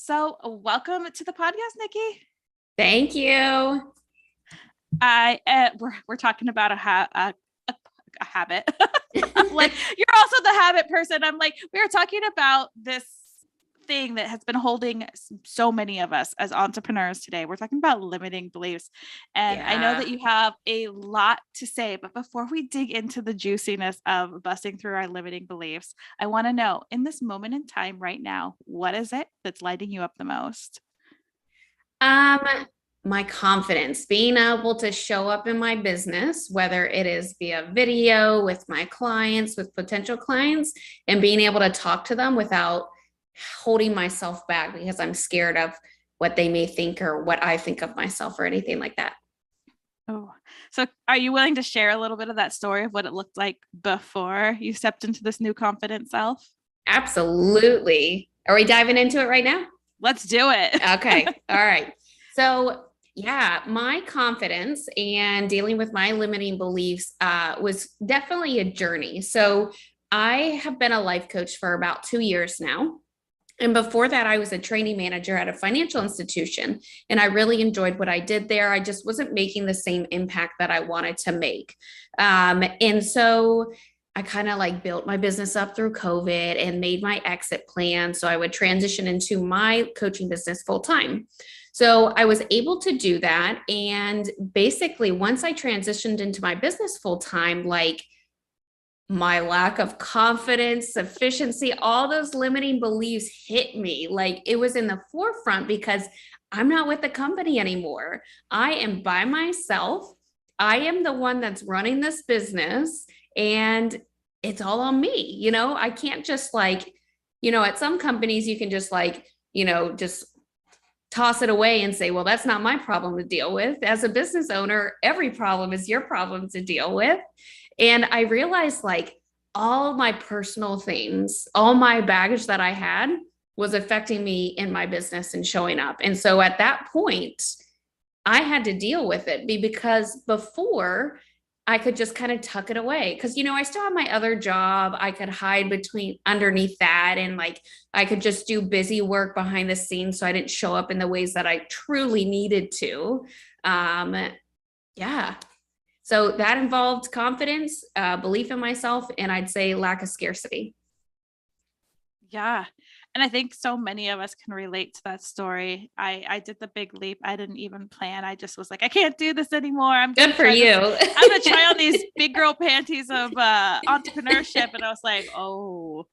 So, welcome to the podcast, Nicki. Thank you. We're talking about a habit. Like, you're also the habit person. I'm like, we are talking about this thing that has been holding so many of us as entrepreneurs today. We're talking about limiting beliefs. And I know that you have a lot to say, but before we dig into the juiciness of busting through our limiting beliefs, I want to know, in this moment in time right now, what is it that's lighting you up the most? Um, my confidence, being able to show up in my business, whether it is via video with my clients, with potential clients, and being able to talk to them without holding myself back because I'm scared of what they may think or what I think of myself or anything like that. Oh, so are you willing to share a little bit of that story of what it looked like before you stepped into this new confident self? Absolutely. Are we diving into it right now? Let's do it. Okay. All right. So, yeah, my confidence and dealing with my limiting beliefs was definitely a journey. So, I have been a life coach for about 2 years now. And before that, I was a training manager at a financial institution, and I really enjoyed what I did there. I just wasn't making the same impact that I wanted to make. And so I kind of like built my business up through COVID and made my exit plan. So I would transition into my coaching business full time. So I was able to do that. And basically, once I transitioned into my business full time, like my lack of confidence, sufficiency, all those limiting beliefs hit me. Like it was in the forefront because I'm not with the company anymore. I am by myself. I am the one that's running this business and it's all on me. I can't just at some companies you can just just toss it away and say, well, that's not my problem to deal with. As a business owner, every problem is your problem to deal with. And I realized all my personal things, all my baggage that I had was affecting me in my business and showing up. And so at that point, I had to deal with it because before I could just kind of tuck it away. Cause I still have my other job. I could hide underneath that. And I could just do busy work behind the scenes. So I didn't show up in the ways that I truly needed to. Yeah. So that involved confidence, belief in myself, and I'd say lack of scarcity. Yeah. And I think so many of us can relate to that story. I did the big leap. I didn't even plan. I just was like, I can't do this anymore. Good for you. I'm going to try on these big girl panties of entrepreneurship. And I was like, oh.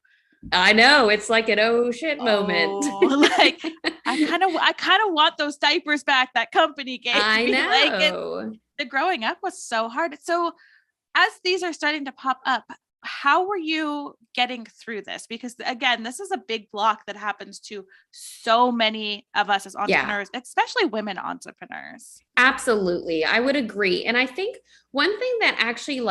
I know. It's like an oh shit moment. Like I kind of want those diapers back that company gave me. I know. The growing up was so hard. So as these are starting to pop up, how were you getting through this? Because again, this is a big block that happens to so many of us as entrepreneurs, especially women entrepreneurs. Absolutely. I would agree. And I think one thing that actually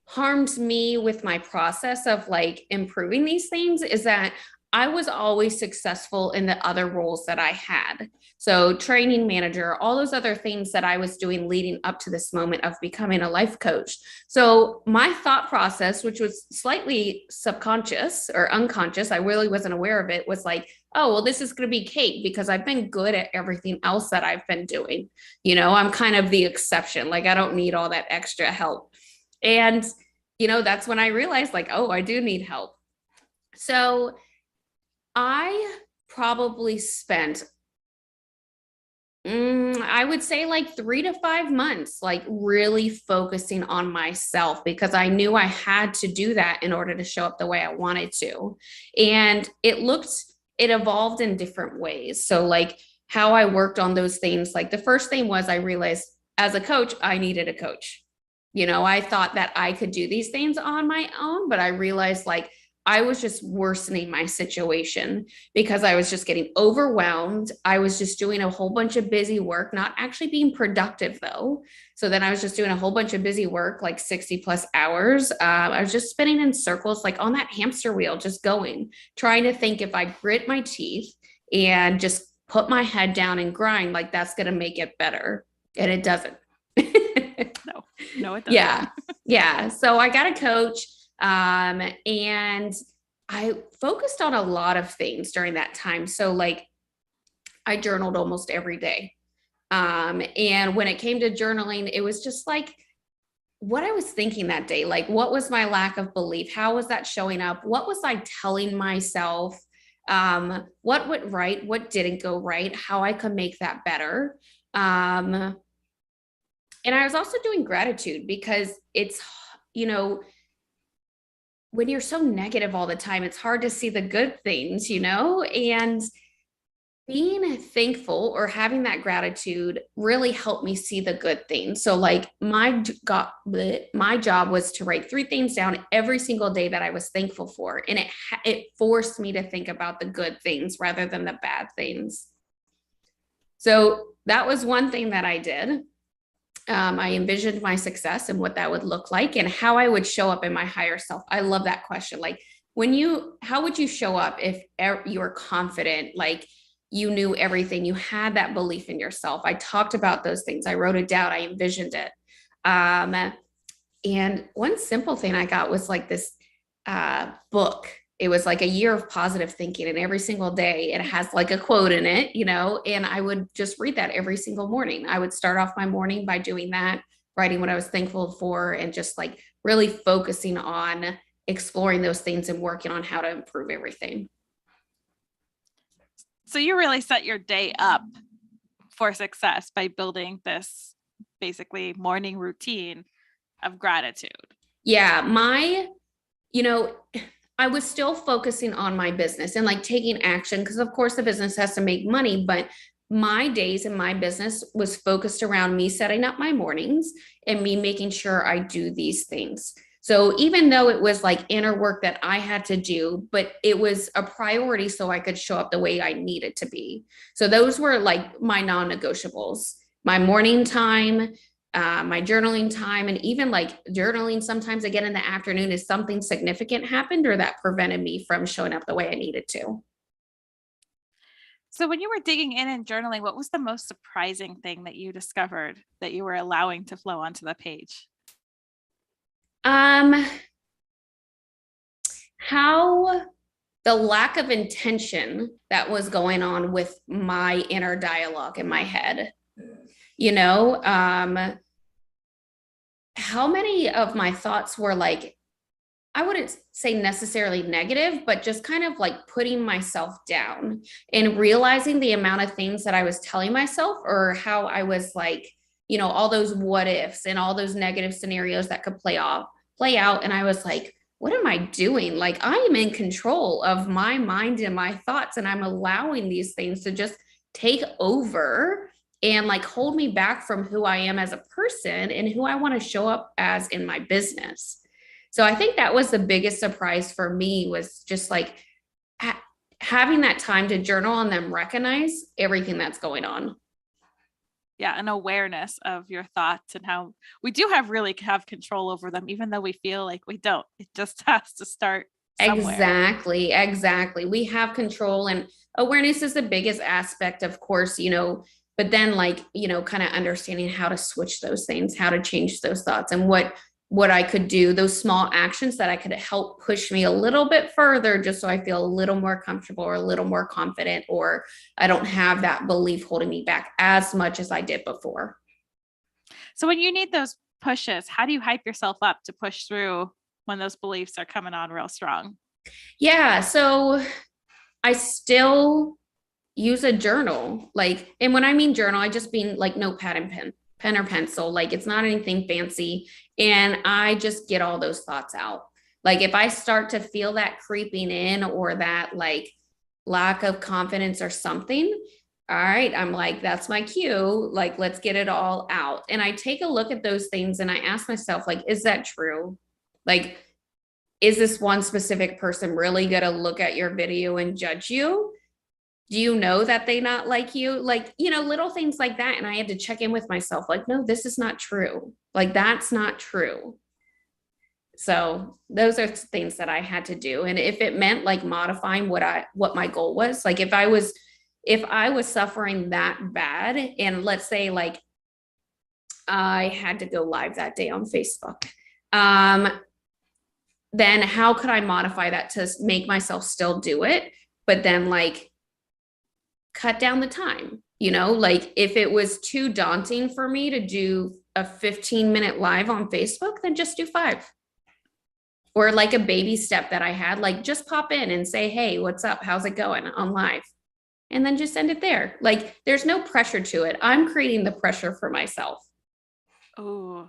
harmed me with my process of improving these things is that I was always successful in the other roles that I had. So training manager, all those other things that I was doing leading up to this moment of becoming a life coach. So my thought process, which was slightly subconscious or unconscious, I really wasn't aware of it, was oh, well, this is going to be Kate because I've been good at everything else that I've been doing. I'm kind of the exception. I don't need all that extra help. And, that's when I realized oh, I do need help. So I probably spent, I would say 3 to 5 months, really focusing on myself because I knew I had to do that in order to show up the way I wanted to. And it evolved in different ways. So how I worked on those things, the first thing was I realized as a coach, I needed a coach. I thought that I could do these things on my own, but I realized I was just worsening my situation because I was just getting overwhelmed. I was just doing a whole bunch of busy work, not actually being productive though. So then I was just doing a whole bunch of busy work, 60 plus hours. I was just spinning in circles, on that hamster wheel, just going, trying to think if I grit my teeth and just put my head down and grind, that's going to make it better. And it doesn't. No, it doesn't. Yeah. So I got a coach. And I focused on a lot of things during that time. So I journaled almost every day. And when it came to journaling, it was just like what I was thinking that day. Like, what was my lack of belief? How was that showing up? What was I telling myself? What went right? What didn't go right? How I could make that better. And I was also doing gratitude because it's, you know, when you're so negative all the time, it's hard to see the good things, you know, and being thankful or having that gratitude really helped me see the good things. So like my job was to write 3 things down every single day that I was thankful for. And it forced me to think about the good things rather than the bad things. So that was one thing that I did. I envisioned my success and what that would look like and how I would show up in my higher self. I love that question. Like how would you show up if you were confident, like you knew everything, you had that belief in yourself? I talked about those things. I wrote it down. I envisioned it. And one simple thing I got was like this book. It was like a year of positive thinking, and every single day it has like a quote in it, you know, and I would just read that every single morning. I would start off my morning by doing that, writing what I was thankful for, and just like really focusing on exploring those things and working on how to improve everything. So you really set your day up for success by building this basically morning routine of gratitude. Yeah, I was still focusing on my business and like taking action because of course the business has to make money, but my days in my business was focused around me setting up my mornings and me making sure I do these things. So even though it was like inner work that I had to do, but it was a priority so I could show up the way I needed to be. So those were like my non-negotiables, my morning time, my journaling time, and even like journaling sometimes again in the afternoon if something significant happened or that prevented me from showing up the way I needed to. So when you were digging in and journaling, what was the most surprising thing that you discovered that you were allowing to flow onto the page? How the lack of intention that was going on with my inner dialogue in my head, you know, how many of my thoughts were like, I wouldn't say necessarily negative, but just kind of like putting myself down and realizing the amount of things that I was telling myself, or how I was like, you know, all those what ifs and all those negative scenarios that could play out. And I was like, what am I doing? Like, I am in control of my mind and my thoughts, and I'm allowing these things to just take over and like hold me back from who I am as a person and who I want to show up as in my business. So I think that was the biggest surprise for me, was just like having that time to journal and then recognize everything that's going on. Yeah, an awareness of your thoughts and how we do have control over them, even though we feel like we don't. It just has to start somewhere. Exactly. We have control, and awareness is the biggest aspect, of course, you know, but then like, you know, kind of understanding how to switch those things, how to change those thoughts, and what I could do, those small actions that I could help push me a little bit further, just so I feel a little more comfortable or a little more confident, or I don't have that belief holding me back as much as I did before. So when you need those pushes, how do you hype yourself up to push through when those beliefs are coming on real strong? Yeah. So I still use a journal, like, and when I mean journal, I just mean like notepad and pen or pencil. Like, it's not anything fancy. And I just get all those thoughts out. Like, if I start to feel that creeping in, or that like lack of confidence or something, all right, I'm like, that's my cue. Like, let's get it all out. And I take a look at those things and I ask myself, like, is that true? Like, is this one specific person really going to look at your video and judge you? Do you know that they not like you? Like, you know, little things like that. And I had to check in with myself, like, no, this is not true. Like, that's not true. So those are things that I had to do. And if it meant like modifying what my goal was, like if I was suffering that bad, and let's say like I had to go live that day on Facebook, then how could I modify that to make myself still do it, but then like cut down the time. Like if it was too daunting for me to do a 15-minute live on Facebook, then just do 5. Or like a baby step that I had, like just pop in and say, hey, what's up? How's it going on live? And then just end it there. Like there's no pressure to it. I'm creating the pressure for myself. Oh,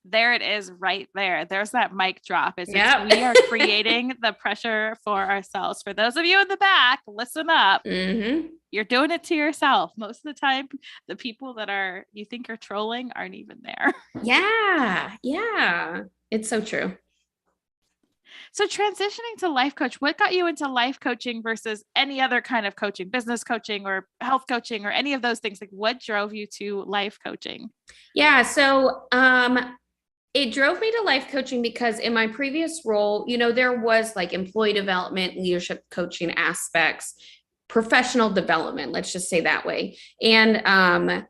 there it is right there. There's that mic drop. Yep. We are creating the pressure for ourselves. For those of you in the back, listen up. Mm-hmm. You're doing it to yourself. Most of the time, the people that you think are trolling aren't even there. Yeah. Yeah. It's so true. So transitioning to life coach, what got you into life coaching versus any other kind of coaching, business coaching or health coaching or any of those things? Like what drove you to life coaching? Yeah. So, it drove me to life coaching because in my previous role, there was like employee development, leadership coaching aspects, professional development, let's just say that way. And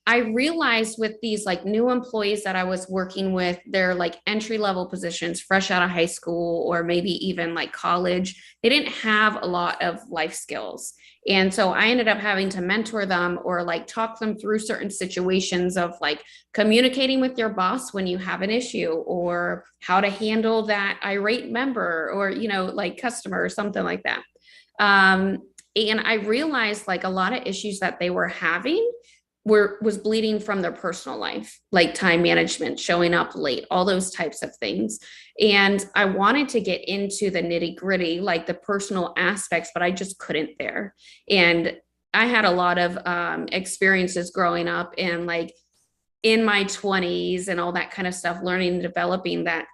I realized with these like new employees that I was working with, they're like entry level positions, fresh out of high school, or maybe even like college. They didn't have a lot of life skills. And so I ended up having to mentor them or like talk them through certain situations of like communicating with your boss when you have an issue, or how to handle that irate member or, like customer or something like that. And I realized like a lot of issues that they were having was bleeding from their personal life, like time management, showing up late, all those types of things. And I wanted to get into the nitty gritty, like the personal aspects, but I just couldn't there. And I had a lot of experiences growing up and like in my 20s and all that kind of stuff, learning and developing that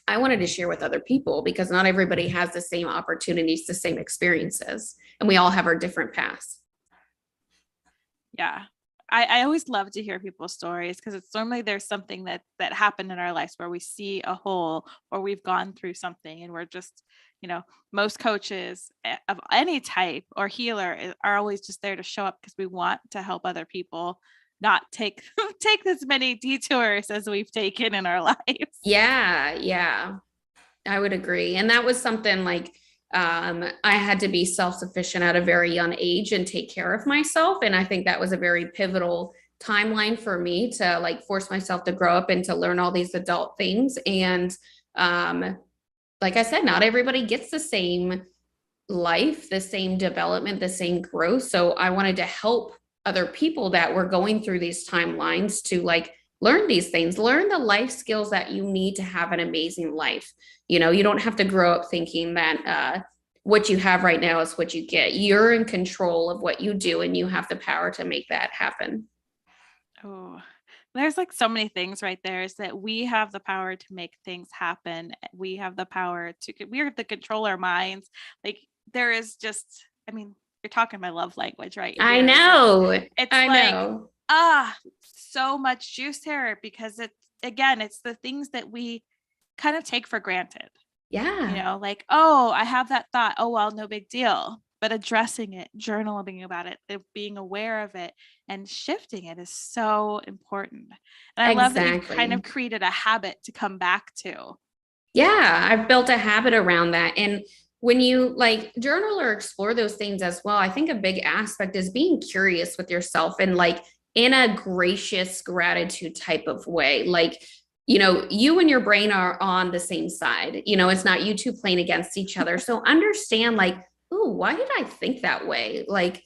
I wanted to share with other people, because not everybody has the same opportunities, the same experiences, and we all have our different paths. Yeah. I always love to hear people's stories because it's normally there's something that happened in our lives where we see a hole or we've gone through something and we're just, most coaches of any type or healer are always just there to show up because we want to help other people not take as many detours as we've taken in our lives. Yeah, I would agree. And that was something like I had to be self-sufficient at a very young age and take care of myself. And I think that was a very pivotal timeline for me to like force myself to grow up and to learn all these adult things. And like I said, not everybody gets the same life, the same development, the same growth. So I wanted to help other people that were going through these timelines to like learn these things, learn the life skills that you need to have an amazing life. You don't have to grow up thinking that what you have right now is what you get. You're in control of what you do and you have the power to make that happen. Oh, there's like so many things right there is that we have the power to make things happen. We have the power we're the control our minds. Like there is just, you're talking my love language, right? I know. It's I like, know. so much juice here because it's the things that we kind of take for granted. Yeah. Like, oh, I have that thought. Oh, well, no big deal. But addressing it, journaling about it, being aware of it and shifting it is so important. And I love that you've kind of created a habit to come back to. Yeah, I've built a habit around that. And when you like journal or explore those things as well, I think a big aspect is being curious with yourself and like in a gracious gratitude type of way. Like, you and your brain are on the same side. It's not you two playing against each other. So understand like, ooh, why did I think that way? Like,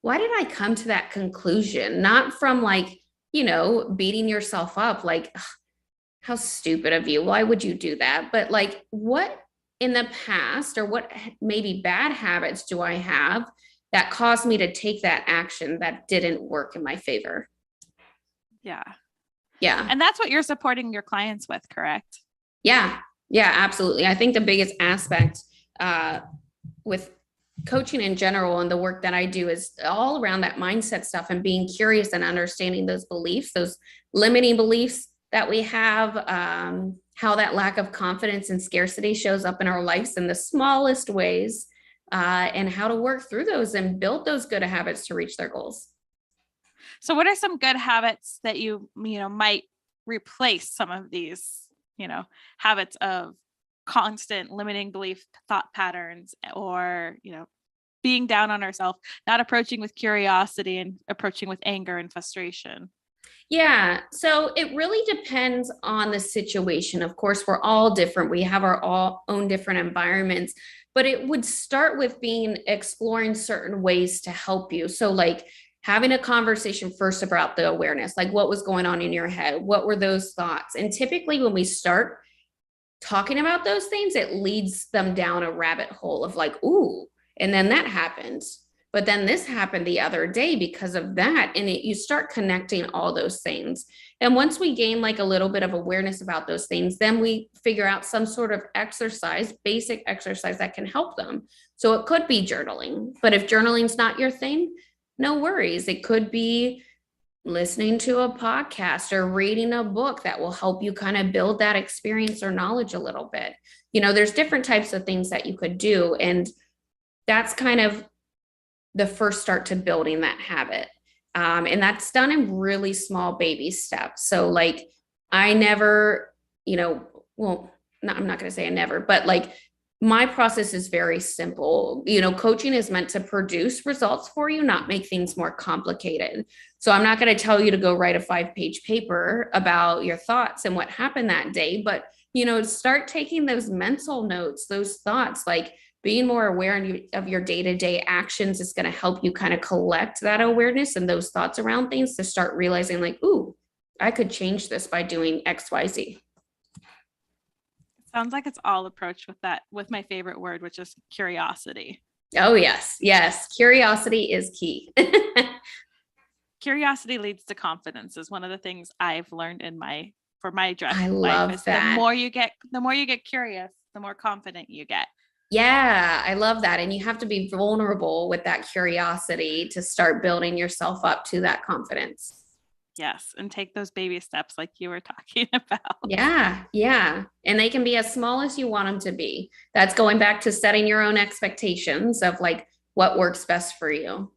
why did I come to that conclusion? Not from like, beating yourself up, like, how stupid of you. Why would you do that? But like, what in the past or what maybe bad habits do I have that caused me to take that action that didn't work in my favor? Yeah. Yeah. And that's what you're supporting your clients with, correct? Yeah. Yeah, absolutely. I think the biggest aspect with coaching in general and the work that I do is all around that mindset stuff and being curious and understanding those beliefs, those limiting beliefs that we have, how that lack of confidence and scarcity shows up in our lives in the smallest ways, and how to work through those and build those good habits to reach their goals. So what are some good habits that you might replace some of these, habits of constant limiting belief thought patterns or, being down on ourselves, not approaching with curiosity and approaching with anger and frustration. Yeah. So it really depends on the situation. Of course, we're all different. We have our own different environments, but it would start with exploring certain ways to help you. So like having a conversation first about the awareness, like what was going on in your head? What were those thoughts? And typically when we start talking about those things, it leads them down a rabbit hole of like, ooh, and then that happens. But then this happened the other day because of that. And you start connecting all those things. And once we gain like a little bit of awareness about those things, then we figure out some sort of exercise, basic exercise that can help them. So it could be journaling, but if journaling's not your thing, no worries. It could be listening to a podcast or reading a book that will help you kind of build that experience or knowledge a little bit. There's different types of things that you could do. And that's kind of the first start to building that habit. And that's done in really small baby steps. So like I never, well, I'm not going to say I never, but like my process is very simple. Coaching is meant to produce results for you, not make things more complicated. So I'm not going to tell you to go write a 5-page paper about your thoughts and what happened that day, but, start taking those mental notes, those thoughts, like being more aware of your day-to-day actions is going to help you kind of collect that awareness and those thoughts around things to start realizing like, ooh, I could change this by doing X, Y, Z. Sounds like it's all approached with my favorite word, which is curiosity. Oh, yes. Yes. Curiosity is key. Curiosity leads to confidence is one of the things I've learned for my dress I life. love that. The more you get curious, the more confident you get. Yeah, I love that. And you have to be vulnerable with that curiosity to start building yourself up to that confidence. Yes. And take those baby steps like you were talking about. Yeah. Yeah. And they can be as small as you want them to be. That's going back to setting your own expectations of like what works best for you.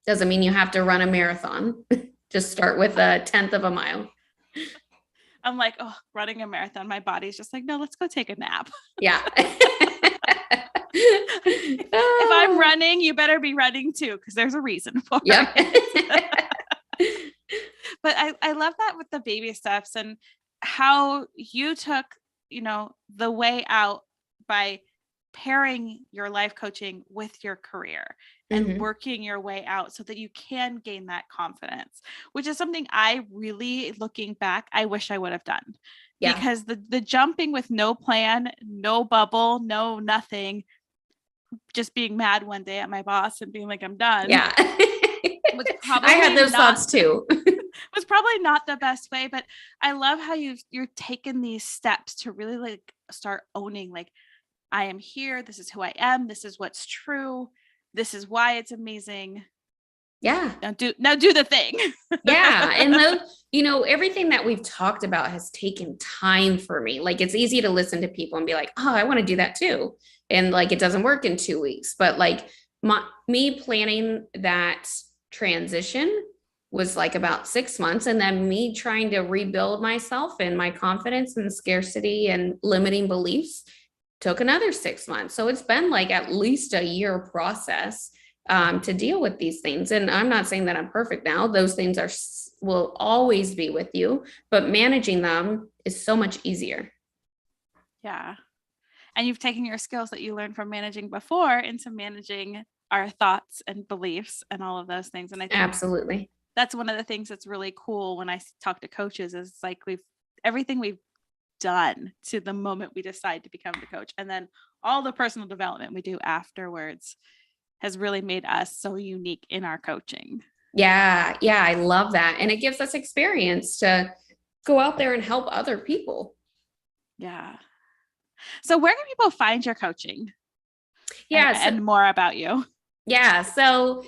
Doesn't mean you have to run a marathon. Just start with 1/10 of a mile. I'm like, oh, running a marathon. My body's just like, no, let's go take a nap. Yeah. If I'm running, you better be running too, because there's a reason for it. But I love that with the baby steps and how you took, the way out by pairing your life coaching with your career and working your way out so that you can gain that confidence, which is something I really, looking back, I wish I would have done. Yeah. Because the jumping with no plan, no bubble, no nothing, just being mad one day at my boss and being like, I'm done. Yeah. I had those thoughts too. Was probably not the best way, but I love how you're taking these steps to really like start owning, like, I am here. This is who I am. This is what's true. This is why it's amazing. Yeah. Now do the thing. Yeah. And everything that we've talked about has taken time for me. Like it's easy to listen to people and be like, oh, I want to do that too. And like, it doesn't work in 2 weeks, but like me planning that transition was like about 6 months. And then me trying to rebuild myself and my confidence and scarcity and limiting beliefs took another 6 months. So it's been like at least a year process to deal with these things. And I'm not saying that I'm perfect now. Those things will always be with you, but managing them is so much easier. Yeah. And you've taken your skills that you learned from managing before into managing our thoughts and beliefs and all of those things. And I think absolutely that's one of the things that's really cool when I talk to coaches is like everything we've done to the moment we decide to become the coach. And then all the personal development we do afterwards has really made us so unique in our coaching. Yeah. Yeah. I love that. And it gives us experience to go out there and help other people. Yeah. So where can people find your coaching? Yeah. And more about you? Yeah. So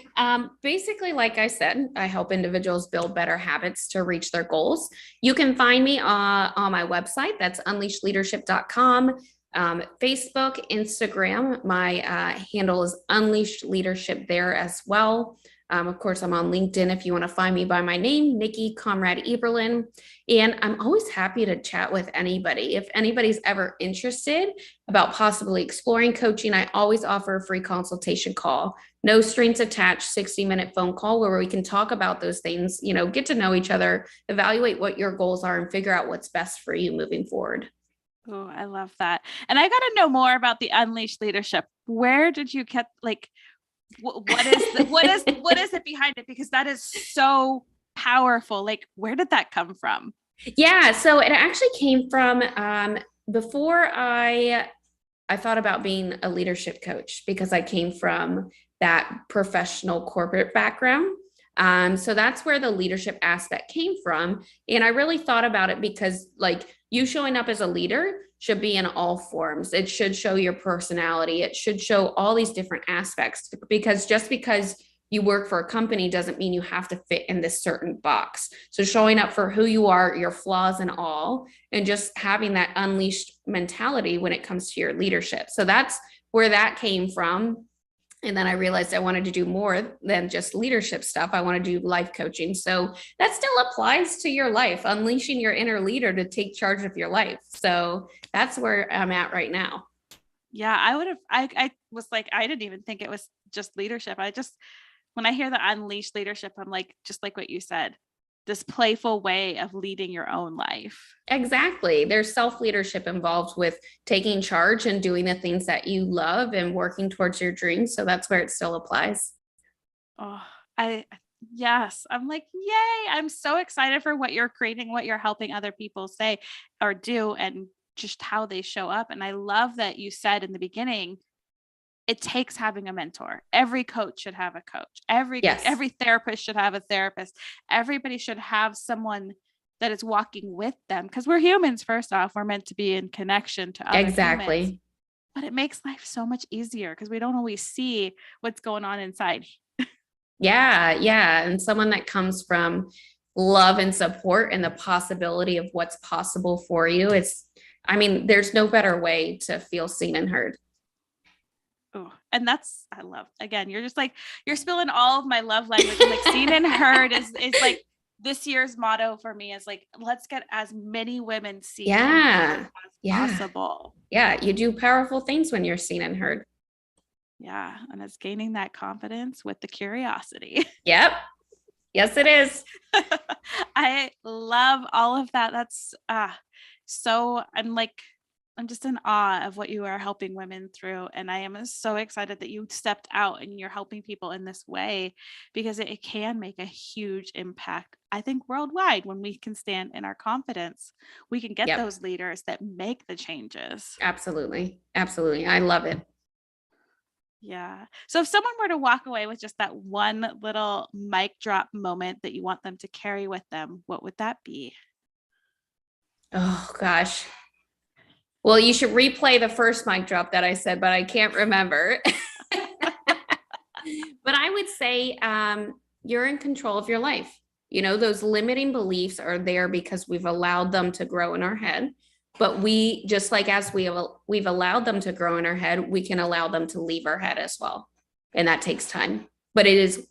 basically, like I said, I help individuals build better habits to reach their goals. You can find me on my website. That's unleashleadership.com. Facebook, Instagram. My handle is Unleashed Leadership there as well. Of course, I'm on LinkedIn if you want to find me by my name, Nicki Cnoradt-Eberlin. And I'm always happy to chat with anybody. If anybody's ever interested about possibly exploring coaching, I always offer a free consultation call. No strings attached, 60-minute phone call where we can talk about those things, get to know each other, evaluate what your goals are, and figure out what's best for you moving forward. Oh, I love that. And I got to know more about the Unleashed Leadership. Where did you get what is it behind it? Because that is so powerful. Like, where did that come from? Yeah, so it actually came from before I thought about being a leadership coach, because I came from that professional corporate background. So that's where the leadership aspect came from. And I really thought about it because you showing up as a leader should be in all forms. It should show your personality. It should show all these different aspects, because just because you work for a company doesn't mean you have to fit in this certain box. So showing up for who you are, your flaws and all, and just having that unleashed mentality when it comes to your leadership. So that's where that came from. And then I realized I wanted to do more than just leadership stuff. I want to do life coaching. So that still applies to your life, unleashing your inner leader to take charge of your life. So that's where I'm at right now. Yeah, I was like, I didn't even think it was just leadership. When I hear the unleashed leadership, I'm like, just like what you said, this playful way of leading your own life. Exactly. There's self-leadership involved with taking charge and doing the things that you love and working towards your dreams. So that's where it still applies. Oh, yes. I'm like, yay. I'm so excited for what you're creating, what you're helping other people say or do, and just how they show up. And I love that you said in the beginning, it takes having a mentor. Every coach should have a coach. Every therapist should have a therapist. Everybody should have someone that is walking with them, because we're humans. First off, we're meant to be in connection to other humans. But it makes life so much easier because we don't always see what's going on inside. Yeah. And someone that comes from love and support and the possibility of what's possible for you. There's no better way to feel seen and heard. Oh, and I love, again, you're just like, you're spilling all of my love language. I'm like, seen and heard is like this year's motto for me is like, let's get as many women seen as possible. Yeah. You do powerful things when you're seen and heard. Yeah. And it's gaining that confidence with the curiosity. Yep. Yes, it is. I love all of that. That's I'm just in awe of what you are helping women through. And I am so excited that you stepped out and you're helping people in this way, because it can make a huge impact. I think worldwide, when we can stand in our confidence, we can get those leaders that make the changes. Absolutely. Absolutely. I love it. Yeah. So if someone were to walk away with just that one little mic drop moment that you want them to carry with them, what would that be? Oh, gosh. Well, you should replay the first mic drop that I said, but I can't remember. But I would say you're in control of your life. Those limiting beliefs are there because we've allowed them to grow in our head. But as we've allowed them to grow in our head, we can allow them to leave our head as well. And that takes time. But it is